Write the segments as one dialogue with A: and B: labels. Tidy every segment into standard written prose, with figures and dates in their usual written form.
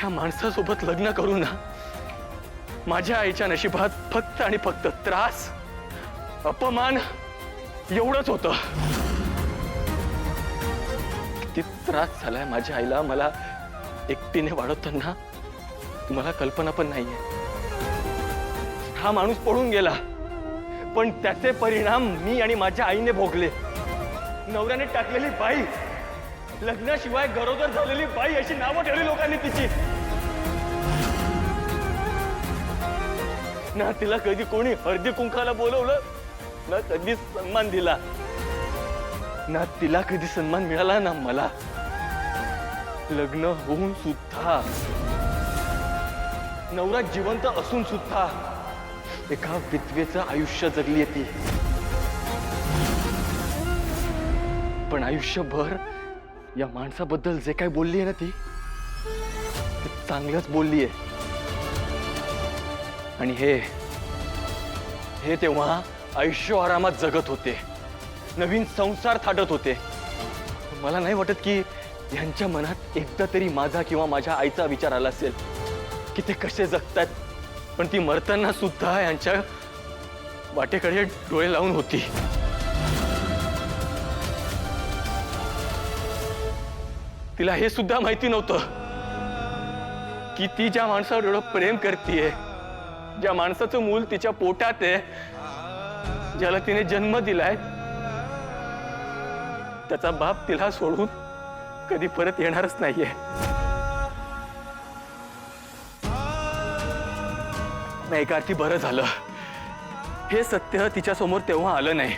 A: ह्या माणसासोबत लग्न करून ना माझ्या आईच्या नशिबात फक्त आणि फक्त त्रास, अपमान एवढंच होतं. किती त्रास झालाय माझ्या आईला मला एकटीने वाढवताना तुम्हाला कल्पना पण नाहीये. हा माणूस पळून गेला, पण त्याचे परिणाम मी आणि माझ्या आईने भोगले. नवऱ्याने टाकलेली बाई, लग्नाशिवाय गरोदर झालेली बाई अशी नावं ठेवली लोकांनी तिची. ना तिला कधी कोणी हळदी कुंकाला बोलवलं, ना कधी सन्मान दिला, ना तिला कधी सन्मान मिळाला ना मला. लग्न होऊन सुद्धा, नवरा जिवंत असून सुद्धा एका विधवेचं आयुष्य जगली ती. पण आयुष्यभर या माणसाबद्दल जे काही बोलली आहे ना ती, ते चांगलंच बोलली आहे. आणि हे तेव्हा आयुष्य आरामात जगत होते, नवीन संसार थाटत होते. मला नाही वाटत की यांच्या मनात एकदा तरी माझा किंवा माझ्या आईचा विचार आला असेल की ते कसे जगतात. पण ती मरताना सुद्धा यांच्या वाटेकडे डोळे लावून होती. तिला हे सुद्धा माहिती नव्हतं की ती ज्या माणसावर एवढं प्रेम करतीये, ज्या माणसाचं मूल तिच्या पोटात आहे, ज्याला तिने जन्म दिलाय, त्याचा बाप तिला सोडून कधी परत येणारच नाहीये. एका अर्थी बरं झालं हे सत्य तिच्या समोर तेव्हा आलं नाही.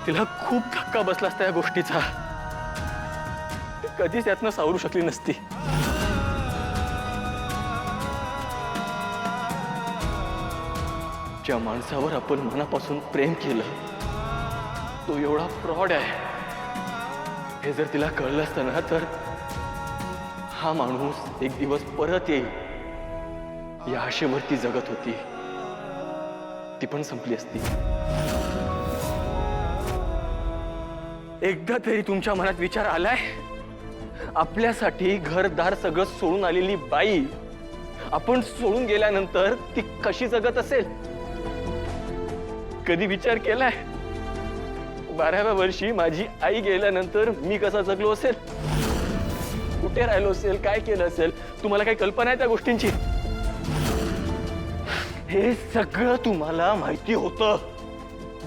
A: तिला खूप धक्का बसला असता या गोष्टीचा, ती कधीच यातनं सावरू शकली नसती. ज्या माणसावर आपण मनापासून प्रेम केलं तो एवढा फ्रॉड आहे हे जर तिला कळलं असतं ना, तर हा माणूस एक दिवस परत येईल या आशेवरती जगत होती. ती पण संपली असती. एकदा तरी तुमच्या मनात विचार आलाय, आपल्यासाठी घरदार सगळं सोडून आलेली बाई आपण सोडून गेल्यानंतर ती कशी जगत असेल? कधी विचार केलाय 12व्या वर्षी माझी आई गेल्यानंतर मी कसा जगलो असेल, कुठे राहिलो असेल, काय केलं असेल? तुम्हाला काही कल्पना आहे त्या गोष्टींची? हे सगळं तुम्हाला माहिती होतं.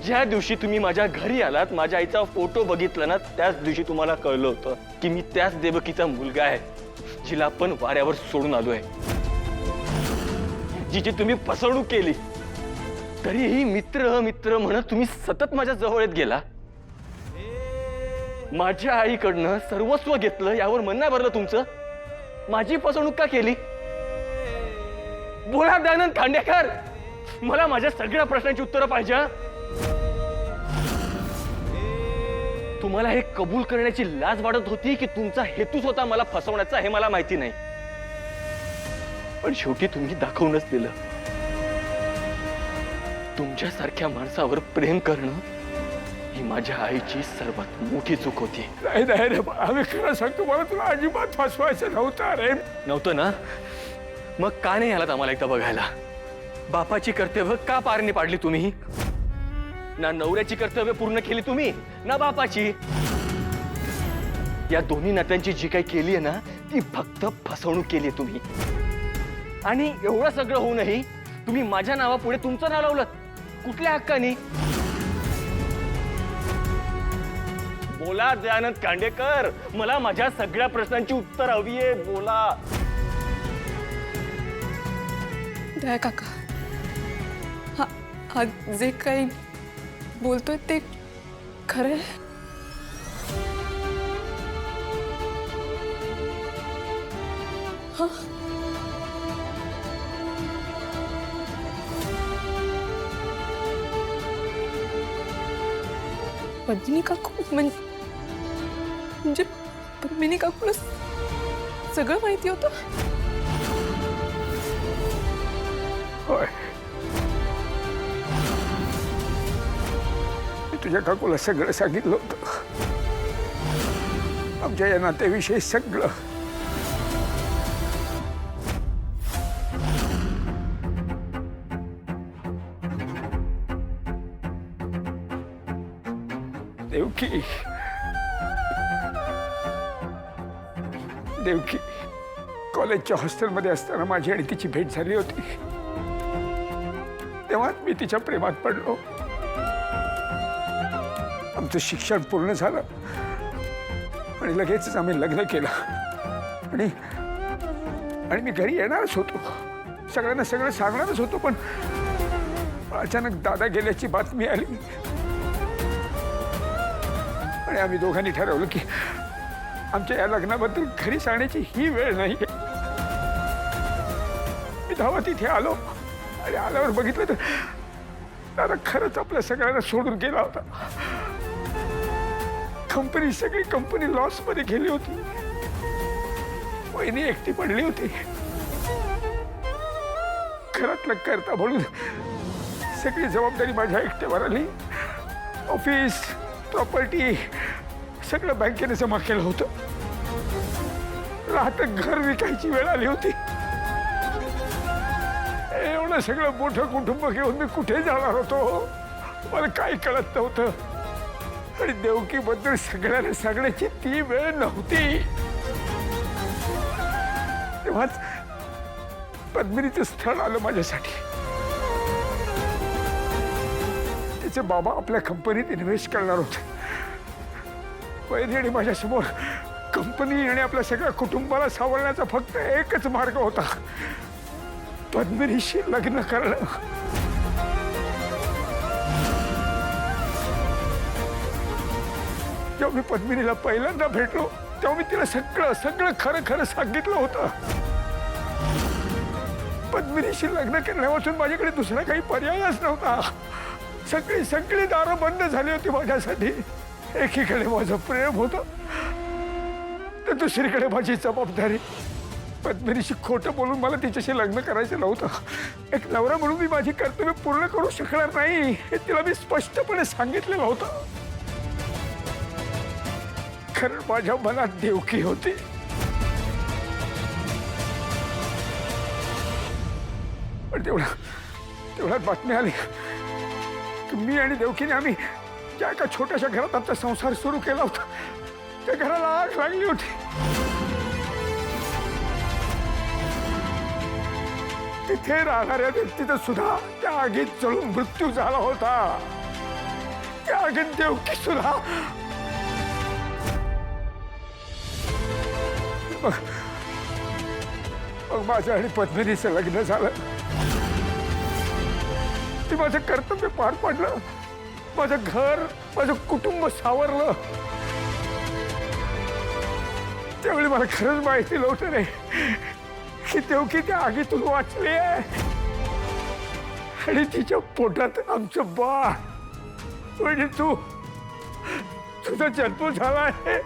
A: ज्या दिवशी तुम्ही माझ्या घरी आलात, माझ्या आईचा फोटो बघितला ना, त्याच दिवशी तुम्हाला कळलं होतं की मी त्याच देवकीचा मुलगा आहे जिला आपण वाऱ्यावर सोडून आलोय, जिची तुम्ही फसवणूक केली. तरीही मित्र मित्र म्हणत तुम्ही सतत माझ्या जवळ येत गेला. माझ्या आईकडनं सर्वस्व घेतलं, यावर मन नाही भरलं तुमचं? माझी फसवणूक का केली? बोला दयानंद खांडेकर, मला माझ्या सगळ्या प्रश्नांची उत्तरं पाहिजे. तुम्हाला हे कबूल करण्याची लाज वाटत होती की तुमचा हेतूच होता मला फसवण्याचा, हे मला माहिती नाही. पण शेवटी तुम्ही दाखवूनच दिलं. तुमच्यासारख्या माणसावर प्रेम करणं ही माझ्या आईची सर्वात मोठी चूक होती.
B: नाही नाही रे, आम्ही खरं सांगतो, मला तुला अजिबात फसवायचं नव्हतं रे.
A: नव्हतं ना? मग का नाही आलात आम्हाला एकदा बघायला? बापाची कर्तव्य का पार नाही पाडली तुम्ही? ना नवऱ्याची कर्तव्य पूर्ण केली तुम्ही, ना बापाची. या दोन्ही नात्यांची जी काही केली आहे ना, ती फक्त फसवणूक केली आहे तुम्ही. आणि एवढं सगळं होऊनही तुम्ही माझ्या नावापुढे तुमचं नाव लावलं. कुठल्या हक्काने? बोला दयानंद खांडेकर, मला माझ्या सगळ्या प्रश्नांची उत्तर हवी आहे. बोला.
C: दया काका, हा जे काही बोलतोय ते खरं आहे? हा, पद्मिनी काकू म्हणजे पद्मिनी काकूला सगळं माहिती होतं?
B: होय, मी तुझ्या काकूला सगळं सांगितलं होतं. आमच्या या नात्याविषयी सगळं. देवकी, देवकी कॉलेजच्या हॉस्टेलमध्ये असताना माझी आणि तिची भेट झाली होती. तेव्हाच मी तिच्या प्रेमात पडलो. आमचं शिक्षण पूर्ण झालं आणि लगेचच आम्ही लग्न केलं. आणि मी घरी येणारच होतो, सगळ्यांना सगळं सांगणारच होतो, पण अचानक दादा गेल्याची बातमी आली आणि आम्ही दोघांनी ठरवलं की आमच्या या लग्नाबद्दल घरी सांगण्याची ही वेळ नाही. मी धावत इथे आलो आणि आल्यावर बघितलं तर दादा खरंच आपल्या सगळ्यांना सोडून गेला होता. सगळी कंपनी लॉस मध्ये गेली होती. वहिनी एकटी पडली होती. घरातलं करता म्हणून सगळी जबाबदारी माझ्या एकट्यावर आली. ऑफिस, प्रॉपर्टी सगळं बँकेने जमा केलं होतं. राहतं घर विकायची वेळ आली होती. एवढं सगळं मोठं कुटुंब घेऊन मी कुठे जाणार होतो मला काही कळत नव्हतं. आणि देवकीबद्दल सगळ्यांना सांगण्याची ती वेळ नव्हती. तेव्हाच पद्मिनीचं स्थळ आलं माझ्यासाठी. तिचे बाबा आपल्या कंपनीत इन्व्हेस्ट करणार होते. वहिनी आणि माझ्यासमोर कंपनी आणि आपल्या सगळ्या कुटुंबाला सावरण्याचा फक्त एकच मार्ग होता, पद्मिनीशी लग्न करणं. जेव्हा मी पद्मिनीला पहिल्यांदा भेटलो तेव्हा मी तिला सगळं सगळं खरं खरं सांगितलं होतं. पद्मिनीशी लग्न करण्यापासून माझ्याकडे दुसरा काही पर्यायच नव्हता. सगळी दारं बंद झाली होती माझ्यासाठी. एकीकडे माझं प्रेम होतं तर दुसरीकडे माझी जबाबदारी. पद्मिनीशी खोटं बोलून मला तिच्याशी लग्न करायचं नव्हतं. एक नवरा म्हणून मी माझी कर्तव्य पूर्ण करू शकणार नाही हे तिला मी स्पष्टपणे सांगितलेलं होतं. खरं माझ्या मनात देवकी होती. पण तेवढ्यात बातमी आली की मी आणि देवकीने आम्ही ज्या एका छोट्याशा घरात आमचा संसार सुरू केला होता त्या घराला आग लागली होती. तिथे राहणाऱ्या व्यक्तीचा सुद्धा त्या आगीत जळून मृत्यू झाला होता. त्या आगीत देवकी सुद्धा. मग माझं आणि पद्मिनीचं लग्न झालं. ती माझं कर्तव्य पार पडलं. माझं घर, माझं कुटुंब सावरलं. त्यावेळी मला खरंच माहिती नव्हतं रे की देवकी त्या आगीतून वाचली आहे आणि तिच्या पोटात आमचं बाळ म्हणजे तुझा जन्म झाला आहे.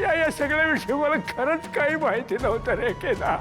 B: या सगळ्याविषयी मला खरंच काही माहिती नव्हतं रे केदा.